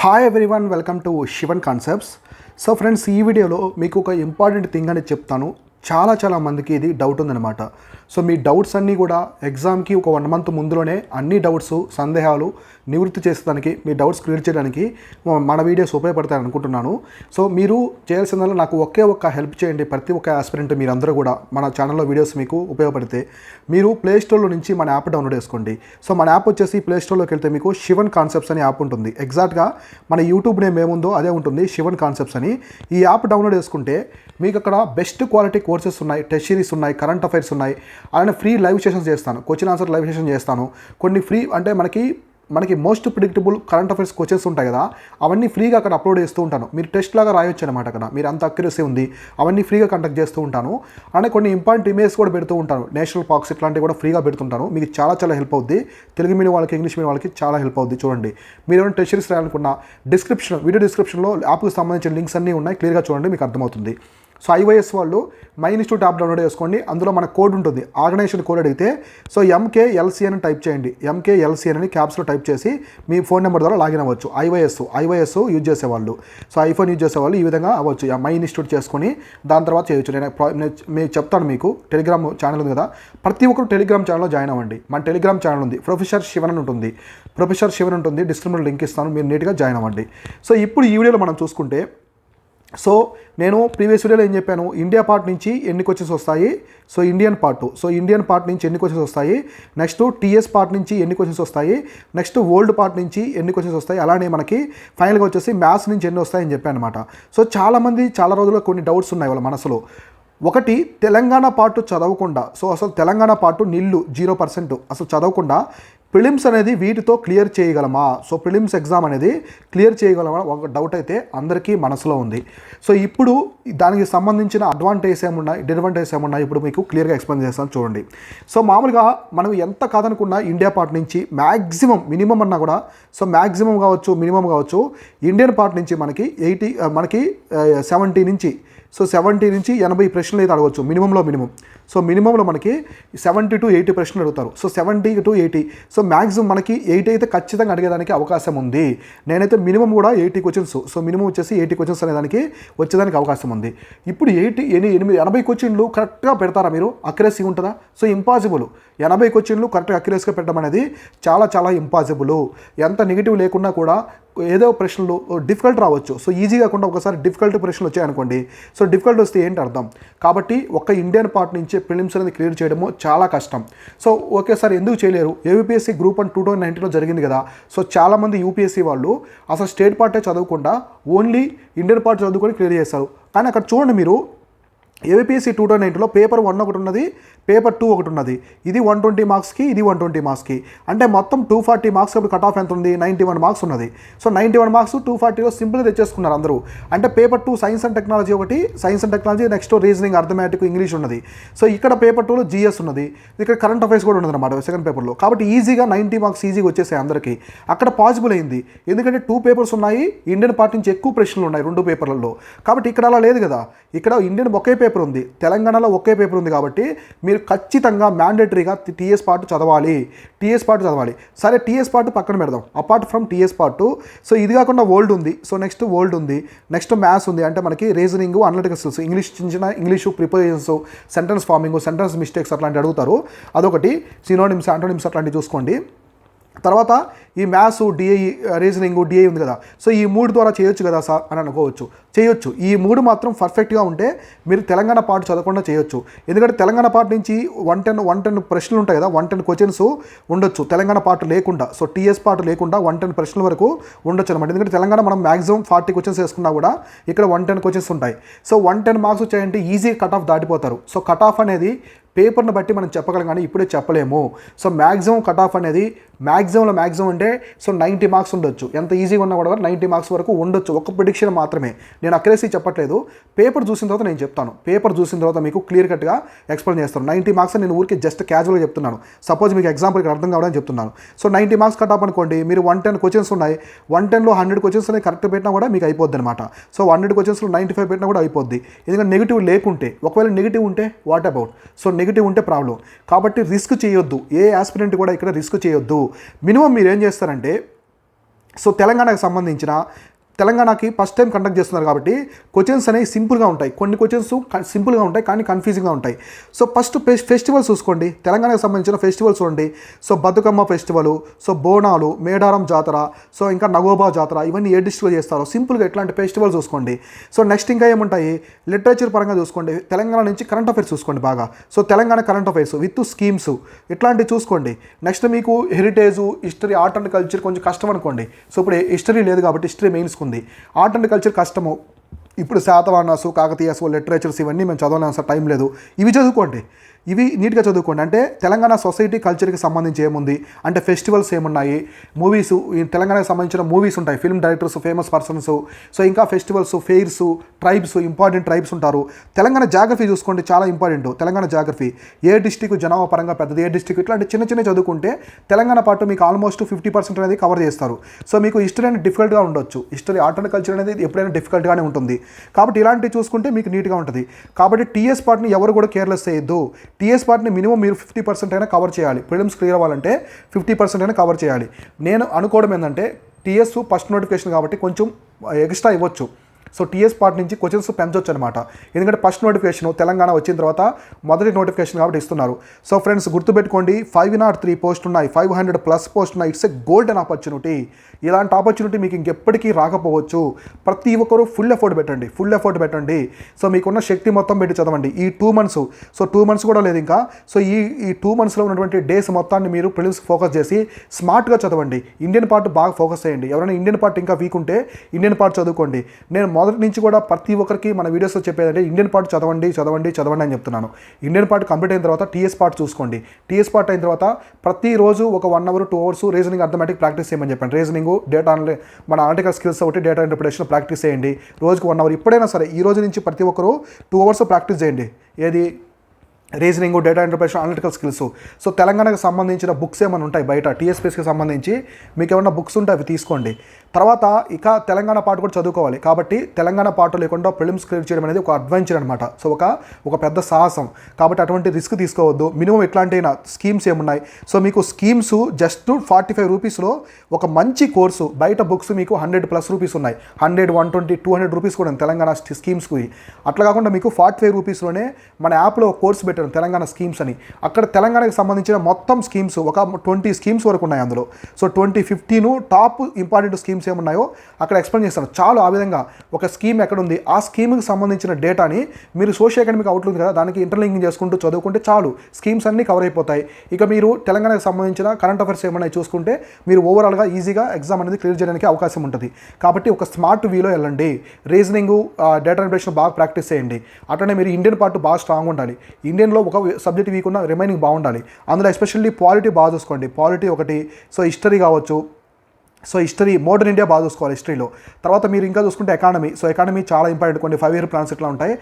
Hi everyone, welcome to Shivan concepts. So friends, ఈ వీడియోలో మీకు ఒక ఇంపార్టెంట్ థింగ్ అనేది చెప్తాను. చాలా మందికి ఇది డౌట్ ఉందన్నమాట. సో మీ డౌట్స్ అన్నీ కూడా ఎగ్జామ్కి ఒక 1 మంత్ ముందులోనే అన్ని డౌట్స్, సందేహాలు నివృత్తి చేసేదానికి, మీ డౌట్స్ క్లియర్ చేయడానికి మన వీడియోస్ ఉపయోగపడతాయని అనుకుంటున్నాను. సో మీరు చేయాల్సిందల్లా నాకు ఒక్క హెల్ప్ చేయండి. ప్రతి ఒక్క ఆస్పిరెంట్ మీరందరూ కూడా మన ఛానల్లో వీడియోస్ మీకు ఉపయోగపడితే మీరు ప్లేస్టోర్లో నుంచి మన యాప్ డౌన్లోడ్ చేసుకోండి. సో మన యాప్ వచ్చేసి ప్లేస్టోర్లోకి వెళ్తే మీకు శివన్ కాన్సెప్ట్స్ అనే యాప్ ఉంటుంది. ఎగ్జాక్ట్గా మన యూట్యూబ్ నేమ్ ఏముందో అదే ఉంటుంది, శివన్ కాన్సెప్ట్స్ అని. ఈ యాప్ డౌన్లోడ్ చేసుకుంటే మీకు అక్కడ బెస్ట్ క్వాలిటీ కోర్సెస్ ఉన్నాయి, టెస్ట్ సిరీస్ ఉన్నాయి, కరెంట్ అఫైర్స్ ఉన్నాయి. అలానే ఫ్రీ లైవ్ సెషన్స్ చేస్తాను, క్వశ్చన్ ఆన్సర్ లైవ్ సెషన్ చేస్తాను. కొన్ని ఫ్రీ అంటే మనకి most predictable current affairs questions ఉంటాయి కదా, అవన్నీ ఫ్రీగా అక్కడ అప్లోడ్ చేస్తూ ఉంటాను. మీరు టెస్ట్ లాగా రాయొచ్చు అనమాట. అక్కడ మీరు అంత అక్యురసీ ఉంది, అవన్నీ ఫ్రీగా కండక్ట్ చేస్తూ ఉంటాను. అలానే కొన్ని ఇంపార్టెంట్ ఇమేజెస్ కూడా పెడుతూ ఉంటాను. నేషనల్ పార్క్స్ ఇట్లాంటివి కూడా ఫ్రీగా పెడుతుంటాను. మీకు చాలా హెల్ప్ అవుద్ది. తెలుగు మీడియం వాళ్ళకి, ఇంగ్లీష్ మీడియం వాళ్ళకి చాలా హెల్ప్ అవుద్ది. చూడండి, మీరు ఏమైనా టెస్ట్ సిరీస్ రాయాలనుకున్న వీడియో డిస్క్రిప్షన్లో యాప్కి సంబంధించిన లింక్స్ అన్నీ ఉన్నాయి. క్లియర్గా చూడండి, మీకు అర్థమవుతుంది. సో ఐవైఎస్ వాళ్ళు మై ఇన్స్టిట్యూట్ యాప్ డౌన్లోడ్ చేసుకోండి. అందులో మన కోడ్ ఉంటుంది, ఆర్గనైజేషన్ కోడ్ అడిగితే సో MKLCN అని టైప్ చేయండి. MKLCN అని క్యాప్స్లో టైప్ చేసి మీ ఫోన్ నెంబర్ ద్వారా లాగిన్ అవ్వచ్చు. ఐవైఎస్ యూజ్ చేసేవాళ్ళు, సో ఐఫోన్ యూజ్ చేసేవాళ్ళు ఈ విధంగా అవ్వచ్చు. మై ఇన్స్టిట్యూట్ చేసుకొని దాని తర్వాత చేయొచ్చు. నేను చెప్తాను. మీకు టెలిగ్రామ్ ఛానల్ ఉంది కదా, ప్రతి ఒక్కరు టెలిగ్రామ్ ఛానల్లో జాయిన్ అవ్వండి. మన టెలిగ్రామ్ ఛానల్ ఉంది, ప్రొఫెసర్ శివన్ అని ఉంటుంది. డిస్క్రిప్షన్లో లింక్ ఇస్తాను, మీరు నీట్గా జాయిన్ అవ్వండి. సో ఇప్పుడు ఈ వీడియోలో మనం చూసుకుంటే, సో నేను ప్రీవియస్ వీడియోలో ఏం చెప్పాను, ఇండియా పార్ట్ నుంచి ఎన్ని క్వశ్చన్స్ వస్తాయి, సో ఇండియన్ పార్ట్ నుంచి ఎన్ని క్వశ్చన్స్ వస్తాయి, నెక్స్ట్ టీఎస్ పార్ట్ నుంచి ఎన్ని క్వశ్చన్స్ వస్తాయి, నెక్స్ట్ వరల్డ్ పార్ట్ నుంచి ఎన్ని క్వశ్చన్స్ వస్తాయి, అలానే మనకి ఫైనల్గా వచ్చేసి మ్యాథ్స్ నుంచి ఎన్ని వస్తాయని చెప్పాను అనమాట. సో చాలామంది చాలా రోజుల్లో కొన్ని డౌట్స్ ఉన్నాయి వాళ్ళ మనసులో. ఒకటి, తెలంగాణ పార్ట్ చదవకుండా, సో అసలు తెలంగాణ పార్ట్ 0% అసలు చదవకుండా ప్రిలిమ్స్ అనేది వీటితో క్లియర్ చేయగలమా, సో ప్రిలిమ్స్ ఎగ్జామ్ అనేది క్లియర్ చేయగలమా ఒక డౌట్ అయితే అందరికీ మనసులో ఉంది. సో ఇప్పుడు దానికి సంబంధించిన అడ్వాంటేజ్ ఏమున్నాయి, డిసడ్వాంటేజ్ ఏమున్నాయి, ఇప్పుడు మీకు క్లియర్గా ఎక్స్ప్లెయిన్ చేస్తాను చూడండి. సో మామూలుగా మనం ఎంత కాదనుకున్నా ఇండియా పార్ట్ నుంచి మ్యాక్సిమం, మినిమం అన్నా కూడా, సో మ్యాక్సిమం కావచ్చు, మినిమం కావచ్చు, ఇండియన్ పార్ట్ నుంచి మనకి 70 నుంచి 80 ప్రశ్నలు అయితే అడగవచ్చు. మినిమం. సో మినిమంలో మనకి 70 to 80 ప్రశ్నలు అడుగుతారు. సో 70 to 80, సో మ్యాక్సిమం మనకి 8 అయితే ఖచ్చితంగా అడిగేదానికి అవకాశం ఉంది. నేనైతే మినిమం కూడా 80 క్వశ్చన్స్, సో మినిమం వచ్చేసి 80 క్వశ్చన్స్ అనేదానికి వచ్చేదానికి అవకాశం ఉంది. ఇప్పుడు 80 క్వశ్చన్లు కరెక్ట్గా పెడతారా మీరు? అక్యురసీ ఉంటుందా? So impossible. 80 క్వశ్చన్లు కరెక్ట్గా అక్యురసీగా పెట్టడం అనేది చాలా ఇంపాసిబుల్. ఎంత నెగిటివ్ లేకున్నా కూడా ఏదో ప్రశ్నలు డిఫికల్ట్ రావచ్చు. సో ఈజీ కాకుండా ఒకసారి డిఫికల్ట్ ప్రశ్నలు వచ్చాయనుకోండి, సో డిఫికల్ట్ వస్తే ఏంటి అర్థం? కాబట్టి ఒక ఇండియన్ పార్ట్ నుంచి ప్రిలిమ్స్ అనేది క్లియర్ చేయడము చాలా కష్టం. సో ఒకేసారి ఎందుకు చేయలేరు? ఏపీఎస్సీ గ్రూప్ 1 2019లో జరిగింది కదా. సో చాలామంది యూపీఎస్సీ వాళ్ళు అసలు స్టేట్ పార్టే చదవకుండా ఓన్లీ ఇండియన్ పార్ట్ చదువుకొని క్లియర్ చేస్తారు. కానీ అక్కడ చూడండి మీరు, ఏపీఎస్సీ 2019లో పేపర్ 1 ఒకటి ఉన్నది, పేపర్ 2 ఒకటి ఉన్నది. ఇది 120 మార్క్స్కి, ఇది 120 మార్క్స్కి. అంటే మొత్తం 240 మార్క్స్. అప్పుడు కట్ ఆఫ్ ఎంత ఉంది? 91 మార్క్స్ ఉన్నది. సో 91 మార్క్స్ 240లో సింపుల్గా తెచ్చేసుకున్నారు అందరూ. అంటే paper 2 science and technology, next reasoning, arithmetic, English ఉన్నది. సో ఇక్కడ పేపర్ 2లో GS ఉన్నది, ఇక్కడ కరెంట్ అఫైర్స్ కూడా ఉన్నది అనమాట సెకండ్ పేపర్లో. కాబట్టి ఈజీగా 90 మార్క్స్ ఈజీగా వచ్చేసాయి అందరికీ. అక్కడ పాసిబుల్ అయింది, ఎందుకంటే 2 పేపర్స్ ఉన్నాయి, ఇండియన్ పార్ట్ నుంచి ఎక్కువ ప్రశ్నలు ఉన్నాయి 2 పేపర్లలో. కాబట్టి ఇక్కడ అలా లేదు కదా. ఇక్కడ ఇండియన్ ఒకే పేపర్ ఉంది, తెలంగాణలో ఒకే పేపర్ ఉంది. కాబట్టి మీరు ఖచ్చితంగా మ్యాండేటరీగా టీఎస్ పార్ట్ చదవాలి. సరే, టీఎస్ పార్ట్ పక్కన పెడదాం. Apart from TS part, so ఇది కాకుండా వరల్డ్ ఉంది. సో నెక్స్ట్ వరల్డ్ ఉంది, నెక్స్ట్ మ్యాథ్స్ ఉంది. అంటే మనకి reasoning, analytical skills, English prepositions, sentence farming, sentence mistakes అట్లాంటివి అడుగుతారు. అదొకటి. సినోనిమ్స్, యాంటోనిమ్స్ అట్లాంటివి చూసుకోండి. తర్వాత ఈ మ్యాథ్స్, డిఐ, రీజనింగ్, డిఐ ఉంది కదా. సో ఈ 3 ద్వారా చేయొచ్చు కదా సార్ అని అనుకోవచ్చు. చేయొచ్చు. ఈ 3 మాత్రం పర్ఫెక్ట్గా ఉంటే మీరు తెలంగాణ పార్ట్ చదవకుండా చేయొచ్చు. ఎందుకంటే తెలంగాణ పార్ట్ నుంచి 110 ప్రశ్నలు ఉంటాయి కదా, 110 క్వశ్చన్స్ ఉండొచ్చు తెలంగాణ పార్ట్ లేకుండా. సో టీఎస్ పార్ట్ లేకుండా 110 ప్రశ్నల వరకు ఉండొచ్చు అనమాట. ఎందుకంటే తెలంగాణ మనం మ్యాక్సిమం 40 క్వశ్చన్స్ వేసుకున్నా కూడా ఇక్కడ 110 క్వశ్చన్స్ ఉంటాయి. సో 110 మార్క్స్ వచ్చాయంటే ఈజీగా కట్ ఆఫ్ దాటిపోతారు. సో కట్ ఆఫ్ అనేది పేపర్ని బట్టి మనం చెప్పగలం, కానీ ఇప్పుడే చెప్పలేము. సో మ్యాక్సిమం కట్ ఆఫ్ అనేది మ్యాక్సిమం అంటే సో 90 మార్క్స్ ఉండొచ్చు. ఎంత ఈజీగా ఉన్నా కూడా 90 మార్క్స్ వరకు ఉండొచ్చు. ఒక ప్రిడిక్షన్ మాత్రమే, నేను అక్యురసీ చెప్పట్లేదు. పేపర్ చూసిన తర్వాత నేను చెప్తాను. పేపర్ చూసిన తర్వాత మీకు క్లియర్ కట్గా ఎక్స్ప్లెయిన్ చేస్తాను. 90 మార్క్స్ నేను ఊరికి జస్ట్ క్యాజువల్గా చెప్తున్నాను. సపోజ్ మీకు ఎగ్జాంపుల్కి అర్థం కావడానికి చెప్తున్నాను. సో 90 మార్క్స్ కట్ ఆఫ్ అనుకోండి, మీరు 110 క్వశ్చన్స్ ఉన్నాయి, 110లో 100 క్వశ్చన్స్ అనేది కరెక్ట్ పెట్టినా కూడా మీకు అయిపోద్ది అనమాట. సో 100 క్వశ్చన్స్లో 95 పెట్టినా కూడా అయిపోద్ది. ఎందుకంటే నెగిటివ్ లేకుంటే, ఒకవేళ నెగిటివ్ ఉంటే వాట్ అబౌట్? సో నెగిటివ్ ఉంటే ప్రాబ్లం. కాబట్టి రిస్క్ చేయొద్దు. ఏ ఆస్పిరెంట్ కూడా ఇక్కడ రిస్క్ చేయొద్దు. మినిమం మీరు ఏం చేస్తారంటే సో తెలంగాణకు సంబంధించిన తెలంగాణకి ఫస్ట్ టైం కండక్ట్ చేస్తున్నారు కాబట్టి క్వశ్చన్స్ అనేవి సింపుల్గా ఉంటాయి, కొన్ని క్వశ్చన్స్ సింపుల్గా ఉంటాయి కానీ కన్ఫ్యూజింగ్గా ఉంటాయి. సో ఫస్ట్ ఫెస్టివల్స్ చూసుకోండి, తెలంగాణకు సంబంధించిన ఫెస్టివల్స్ చూడండి. So Bathukamma festival, so Bonalu, Medaram జాతర, సో ఇంకా నగోబా జాతర, ఇవన్నీ ఏ డిస్ట్రిక్ట్లో చేస్తారో సింపుల్గా ఇట్లాంటి ఫెస్టివల్స్ చూసుకోండి. సో నెక్స్ట్ ఇంకా ఏముంటాయి, లిటరేచర్ పరంగా చూసుకోండి, తెలంగాణ నుంచి కరెంట్ అఫైర్స్ చూసుకోండి బాగా. So Telangana current affairs with schemes ఇట్లాంటివి చూసుకోండి. నెక్స్ట్ మీకు heritage, history, art and culture కొంచెం కష్టం అనుకోండి. సో ఇప్పుడు హిస్టరీ లేదు కాబట్టి హిస్టరీ మెయిన్స్ ఉంది. ఆర్ట్ అండ్ కల్చర్ కష్టము, ఇప్పుడు శాతవాహనాసు, కాకతీయాసు, లిటరేచర్స్ ఇవన్నీ మేము చదవలేము సార్, టైం లేదు. ఇవి చదువుకోండి, ఇవి నీట్గా చదువుకోండి. అంటే తెలంగాణ సొసైటీ కల్చర్కి సంబంధించి ఏముంది అంటే ఫెస్టివల్స్ ఏమున్నాయి, మూవీస్, ఈ తెలంగాణకు సంబంధించిన మూవీస్ ఉంటాయి, film directors, famous persons, so ఇంకా festivals, fairs, tribes, important tribes ఉంటారు. తెలంగాణ జాగ్రఫీ చూసుకోండి, చాలా ఇంపార్టెంట్. తెలంగాణ జాగ్రఫీ ఏ డిస్టిక్ జనాభా పరంగా పెద్దది, ఏ డిస్టిక్, ఇట్లాంటి చిన్న చిన్న చదువుకుంటే తెలంగాణ పాటు మీకు ఆల్మోస్ట్ 50% అనేది కవర్ చేస్తారు. సో మీకు హిస్టరీ అనేది డిఫికల్ట్గా ఉండొచ్చు, హిస్టరీ, ఆర్ట్ అండ్ కల్చర్ అనేది ఎప్పుడైనా డిఫికల్ట్గానే ఉంటుంది. కాబట్టి ఇలాంటివి చూసుకుంటే మీకు నీట్గా ఉంటుంది. కాబట్టి టీఎస్ పార్ట్ని ఎవరు కూడా కేర్లెస్ చేయొద్దు. టీఎస్ పార్ట్ని మినిమం మీరు 50% అయినా కవర్ చేయాలి. ప్రిలిమ్స్ క్లియర్ అవ్వాలంటే 50% అయినా కవర్ చేయాలి. నేను అనుకోవడం ఏంటంటే టీఎస్ ఫస్ట్ నోటిఫికేషన్ కాబట్టి కొంచెం ఎక్స్ట్రా ఇవ్వచ్చు. సో టీఎస్ పార్ట్ నుంచి క్వశ్చన్స్ పెంచవచ్చు అనమాట. ఎందుకంటే ఫస్ట్ నోటిఫికేషన్ తెలంగాణ వచ్చిన తర్వాత మొదటి నోటిఫికేషన్ కాబట్టి ఇస్తున్నారు. సో ఫ్రెండ్స్ గుర్తుపెట్టుకోండి, 503 పోస్ట్ ఉన్నాయి, 500+ పోస్ట్ ఉన్నాయి. It's a golden opportunity. ఇలాంటి ఆపర్చునిటీ మీకు ఇంకెప్పటికీ రాకపోవచ్చు. ప్రతి ఒక్కరూ ఫుల్ ఎఫర్ట్ పెట్టండి. సో మీకున్న శక్తి మొత్తం పెట్టి చదవండి. ఈ 2 months, సో 2 months కూడా లేదు ఇంకా. సో ఈ 2 monthsలో ఉన్నటువంటి డేస్ మొత్తాన్ని మీరు ప్రిలిమ్స్ ఫోకస్ చేసి స్మార్ట్గా చదవండి. ఇండియన్ పార్ట్ బాగా ఫోకస్ చేయండి. ఎవరైనా ఇండియన్ పార్ట్ ఇంకా వీక్ ఉంటే ఇండియన్ పార్ట్ చదువుకోండి. నేను మొదటి నుంచి కూడా ప్రతి ఒక్కరికి మన వీడియోస్లో చెప్పేదంటే ఇండియన్ పార్ట్ చదవండి అని చెప్తున్నాను. ఇండియన్ పార్ట్ కంప్లీట్ అయిన తర్వాత టీఎస్ పార్ట్ చూసుకోండి. టీఎస్ పార్ట్ అయిన తర్వాత ప్రతిరోజు ఒక 1 hour 2 hours reasoning, arithmetic practice చేయమని చెప్పండి. రీజనింగ్, డేటా మన అనలిటికల్ స్కిల్స్ ఒకటి, డేటా ఇంటర్ప్రిటేషన్ ప్రాక్టీస్ చేయండి. రోజుకు 1 hour. ఇప్పుడైనా సరే ఈ రోజు నుంచి ప్రతి ఒక్కరు 2 hours ప్రాక్టీస్ చేయండి. ఏది reasoning, data interpretation, analytical skills. So తెలంగాణకు సంబంధించిన బుక్స్ ఏమైనా ఉంటాయి బయట టీఎస్పీఎస్కి సంబంధించి, మీకు ఏమైనా బుక్స్ ఉంటే అవి తీసుకోండి. తర్వాత ఇక తెలంగాణ పార్ట్ కూడా చదువుకోవాలి. కాబట్టి తెలంగాణ పార్ట్ లేకుండా ప్రిలిమ్స్ క్లియర్ చేయడం అనేది ఒక అడ్వెంచర్ అనమాట. సో ఒక పెద్ద సాహసం. కాబట్టి అటువంటి రిస్క్ తీసుకోవద్దు. మినిమం ఎట్లాంటి స్కీమ్స్ ఏమున్నాయి. సో మీకు స్కీమ్స్ జస్ట్ 45 రూపీస్లో ఒక మంచి కోర్సు. బయట బుక్స్ మీకు 100+ రూపీస్ ఉన్నాయి, 100, 120, 200 రూపీస్ కూడా తెలంగాణ స్కీమ్స్కి. అట్లా కాకుండా మీకు 45 రూపీస్లోనే మన యాప్లో కోర్సు పెట్టారు తెలంగాణ స్కీమ్స్ అని. అక్కడ తెలంగాణకు సంబంధించిన మొత్తం స్కీమ్స్ ఒక 20 స్కీమ్స్ వరకు ఉన్నాయి అందులో. సో 15 టాప్ ఇంపార్టెంట్ స్కీమ్స్ ఏమున్నాయో అక్కడ ఎక్స్ప్లెయిన్ చేస్తాను. చాలు ఆ విధంగా ఒక స్కీమ్ ఎక్కడుంది, ఆ స్కీమ్కి సంబంధించిన డేటాని మీరు సోషల్ ఎకనామిక్ అవుట్లుంది కదా దానికి ఇంటర్లింకింగ్ చేసుకుంటూ చదువుకుంటే చాలు, స్కీమ్స్ అన్నీ కవర్ అయిపోతాయి. ఇక మీరు తెలంగాణకు సంబంధించిన కరెంట్ అఫైర్స్ ఏమన్నా చూసుకుంటే మీరు ఓవరాల్గా ఈజీగా ఎగ్జామ్ అనేది క్లియర్ చేయడానికి అవకాశం ఉంటుంది. కాబట్టి ఒక స్మార్ట్ వీలో వెళ్ళండి. రీజనింగ్, డేటా ఇంటర్ప్రిటేషన్ బాగా ప్రాక్టీస్ చేయండి. అట్లనే మీరు ఇండియన్ పార్ట్ బాగా స్ట్రాంగ్ ఉండాలి. ఇండియన్లో ఒక సబ్జెక్ట్ వీక్ ఉన్న రిమైనింగ్ బాగుండాలి. అందులో ఎస్పెషల్లీ పాలిటీ బాగా చూసుకోండి. పాలిటీ ఒకటి. సో హిస్టరీ కావచ్చు, సో హిస్టరీ, మోడర్న్ ఇండియా బాగా చూసుకోవాలి హిస్టరీలో. తర్వాత మీరు ఇంకా చూసుకుంటే ఎకానమీ. సో ఎకానమీ చాలా ఇంపార్టెంట్. కొన్ని 5-year ప్లాన్స్ ఇట్లా ఉంటాయి.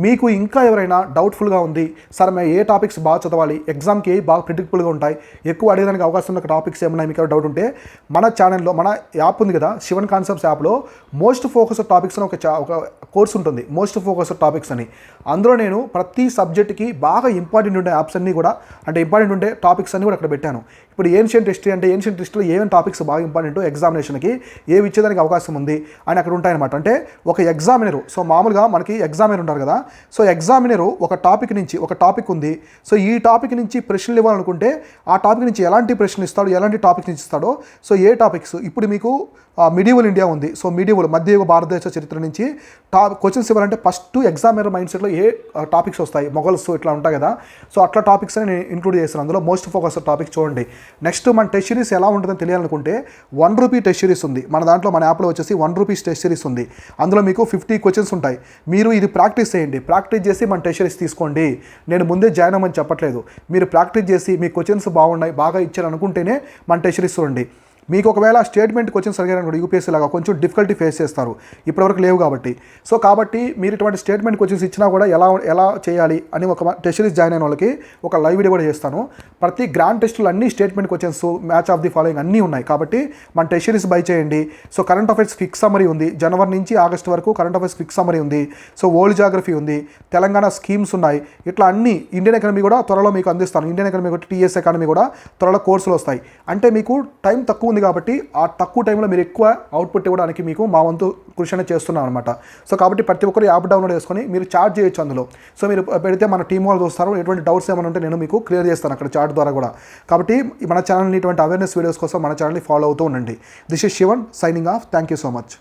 మీకు ఇంకా ఎవరైనా డౌట్ఫుల్గా ఉంది, సార్ మేము ఏ టాపిక్స్ బాగా చదవాలి, ఎగ్జామ్కి ఏ బాగా ప్రిడిక్టబుల్గా ఉంటాయి, ఎక్కువ అడిగేదానికి అవకాశం ఉన్న టాపిక్స్ ఏమన్నా మీకు డౌట్ ఉంటే మన ఛానల్లో, మన యాప్ ఉంది కదా శివన్ కాన్సెప్ట్స్ యాప్లో మోస్ట్ ఫోకస్డ్ టాపిక్స్ అని ఒక కోర్స్ ఉంటుంది, మోస్ట్ ఫోకస్డ్ టాపిక్స్ అని. అందులో నేను ప్రతి సబ్జెక్ట్కి బాగా ఇంపార్టెంట్ ఉండే యాప్స్ అన్నీ కూడా, అంటే ఇంపార్టెంట్ ఉండే టాపిక్స్ అన్నీ కూడా అక్కడ పెట్టాను. ఇప్పుడు ఏన్షియంట్ హిస్టరీ అంటే ఏన్షియంట్ హిస్టరీలో ఏమేమి టాపిక్స్ బాగా ఇంపార్టెంట్, ఎగ్జామినేషన్కి ఏవి ఇచ్చేదానికి అవకాశం ఉంది అని అక్కడ ఉంటాయన్నమాట. అంటే ఒక ఎగ్జామినరు, సో మామూలుగా మనకి ఎగ్జామినర్ ఉంటారు కదా, సో ఎగ్జామినరు ఒక టాపిక్ నుంచి, ఒక టాపిక్ ఉంది, సో ఈ టాపిక్ నుంచి ప్రశ్నలు ఇవ్వాలనుకుంటే ఆ టాపిక్ నుంచి ఎలాంటి ప్రశ్నలు ఇస్తాడు, ఎలాంటి టాపిక్ నుంచి ఇస్తాడో, సో ఏ టాపిక్స్. ఇప్పుడు మీకు మిడివల్ ఇండియా ఉంది, సో మిడివల్ మధ్యయుగ భారతదేశ చరిత్ర నుంచి క్వశ్చన్స్ ఇవ్వాలంటే ఫస్ట్ ఎగ్జామినర్ మైండ్ సెట్లో ఏ టాపిక్స్ వస్తాయి, మొఘల్స్ ఇట్లా ఉంటాయి కదా, సో అట్లా టాపిక్స్ అని నేను ఇంక్లూడ్ చేస్తాను అందులో. మోస్ట్ ఫోకస్ టాపిక్ చూడండి. నెక్స్ట్ మన టెస్ట్ సిరీస్ ఎలా ఉంటుందని తెలియాలనుకుంటే ₹1 టెస్ట్ సిరీస్ ఉంది మన దాంట్లో. మన యాప్లో వచ్చేసి ₹1 టెస్ట్ సిరీస్ ఉంది. అందులో మీకు 50 క్వశ్చన్స్ ఉంటాయి. మీరు ఇది ప్రాక్టీస్ చేయండి. ప్రాక్టీస్ చేసి మన టెస్ట్ సిరీస్ తీసుకోండి. నేను ముందే జాయిన్ అవ్వమని చెప్పట్లేదు. మీరు ప్రాక్టీస్ చేసి మీ క్వశ్చన్స్ బాగున్నాయి, బాగా ఇచ్చారు అనుకుంటేనే మన టెస్ట్ సిరీస్ చూడండి. మీకు ఒకవేళ స్టేట్మెంట్ క్వశ్చన్స్ అడిగారనుకోండి యూపీఎస్సీ లాగా కొంచెం డిఫికల్టీ ఫేస్ చేస్తారు, ఇప్పటివరకు లేవు కాబట్టి. సో కాబట్టి మీరు ఇటువంటి స్టేట్మెంట్ క్వశ్చన్స్ ఇచ్చినా కూడా ఎలా చేయాలి అని ఒక టెస్ట్ సిరీస్ జాయిన్ అయిన వాళ్ళకి ఒక లైవ్ వీడియో కూడా చేస్తాను. ప్రతి గ్రాండ్ టెస్టులు అన్ని statement questions, match of the following అన్నీ ఉన్నాయి. కాబట్టి మన టెస్ట్ సిరీస్ బై చేయండి. So current affairs quick summary ఉంది, జనవరి నుంచి ఆగస్టు వరకు కరెంట్ అఫైర్స్ క్విక్ సమ్మరీ ఉంది. సో వరల్డ్ జాగ్రఫీ ఉంది, తెలంగాణ స్కీమ్స్ ఉన్నాయి. ఇట్లా అన్ని ఇండియన్ ఎకనమీ కూడా త్వరలో మీకు అందిస్తాను. ఇండియన్ ఎకనమీ కూడా, టీఎస్ ఎకానమీ కూడా త్వరలో కోర్సులు వస్తాయి. అంటే మీకు టైం తక్కువ ఉంది కాబట్టి ఆ తక్కువ టైంలో మీరు ఎక్కువ అవుట్పుట్ ఇవ్వడానికి మీకు మా వంతు కృషి అనేది చేస్తున్నాం అనమాట. సో కాబట్టి ప్రతి ఒక్కరు యాప్ డౌన్లోడ్ చేసుకొని మీరు చాట్ చేయొచ్చు అందులో. సో మీరు పెడితే మన టీం వాళ్ళు చూస్తారు, ఎటువంటి డౌట్స్ ఏమైనా ఉంటే నేను మీకు క్లియర్ చేస్తాను అక్కడ చాట్ ద్వారా కూడా. కాబట్టి మన ఛానల్ని ఇటువంటి అవేర్నెస్ వీడియోస్ కోసం మన ఛానల్ని ఫాలో అవుతూ ఉండండి. This is Shivan signing off. Thank you so much.